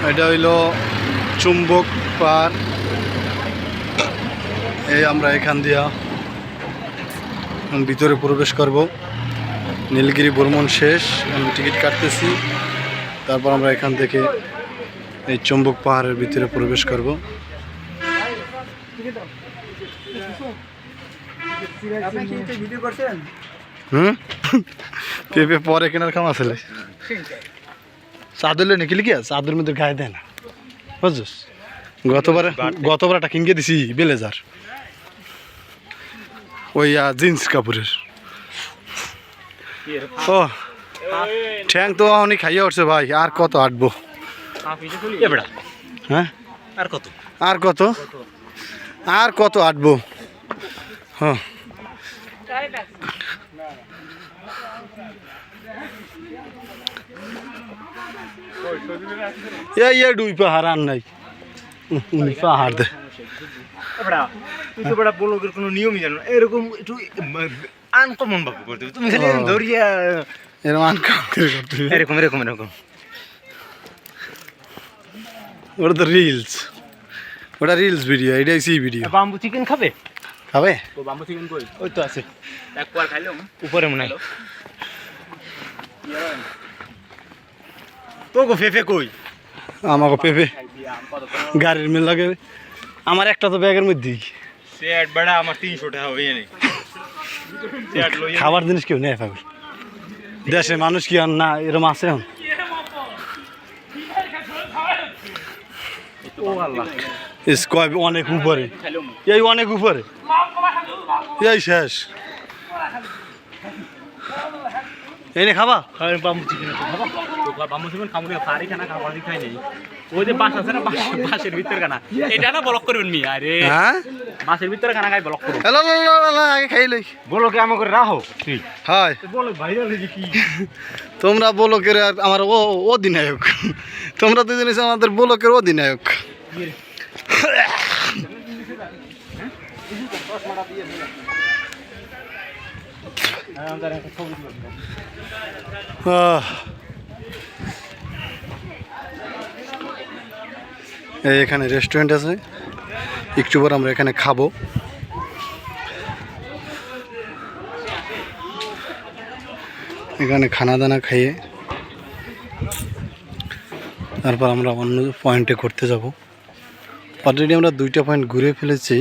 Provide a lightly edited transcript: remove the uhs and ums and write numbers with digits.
এটা হইল চুম্বক পাহাড়। এই আমরা এখান দিয়া ভিতরে প্রবেশ করব। নীলগিরি ভ্রমণ শেষ, আমি টিকিট কাটতেছি, তারপর আমরা এখান থেকে এই চুম্বক পাহাড়ের ভিতরে প্রবেশ করব। পেঁপে পরে কেনার কাম আসলে চাদর নাকি লিখে চাদরের মধ্যে গায়ে দেয় না, বুঝছিস? গতবার একটা কিনকে দিছি ব্লেজার, ওই জিন্স কাপড়ের। ও ঠ্যাং তো অনেক খাইয়া উঠছে ভাই, আর কত আটবো? হ্যাঁ আর কত আটবো? হ্যাঁ এই দুই পাহাড় আর নাই, পাহাড় দে কোনো নিয়মই জানো না, এরকম একটু আনকমন ভাবে করতে হবে। তুমি খালি ধরিয়া এরকম আনকমন করতে হবে, এরকম এরকম এরকম। ওটা তো রিলস, ওটা রিলস ভিডিও, এটাই সি ভিডিও। বাম্বু চিকেন খাবে? খাবে তো বাম্বু চিকেন কই? ওই তো আছে, একবার খাইলাম উপরে মনে হয়। তো গো ফেফে কই? আমাকে পেঁপে গাড়ির মিল লাগে, আমার একটা তো ব্যাগের মধ্যেই। সেট বড়া আমার 300 টাকা হইয়ে নেই। সেট লই খাবার জিনিস কেউ নেই পাগল, দেশে মানুষ কি আর না এরকম আছে? ও আল্লাহ, স্কয় অনেক উপরে, এই অনেক উপরে, এই শেষ। এই নে খাবা? বাম্বু চিকেন খাবা? তো বাম্বু চিকেন খাবো না, ফারি খানা খাবার দি খাই নাই। ওই যে বাস আছে না, বাসের ভিতর খানা, এটা না ব্লক করবেন মি। আরে হ্যাঁ বাসের ভিতর খানা খাই ব্লক করব। হ্যালো আগে খাই লই। বলো কি আমাকে রাখো তুই? হয় বলো ভাইরাল হয়ে কি? তোমরা ব্লকের আর আমার অধিনায়ক, তোমরা দুজন এসে আমাদের ব্লকের অধিনায়ক। এখানে রেস্টুরেন্ট আছে, একটু পর আমরা এখানে খাবো। এখানে খানা দানা খাইয়ে তারপর আমরা অন্য পয়েন্টে করতে যাব। অলরেডি আমরা 2টা পয়েন্ট ঘুরে ফেলেছি।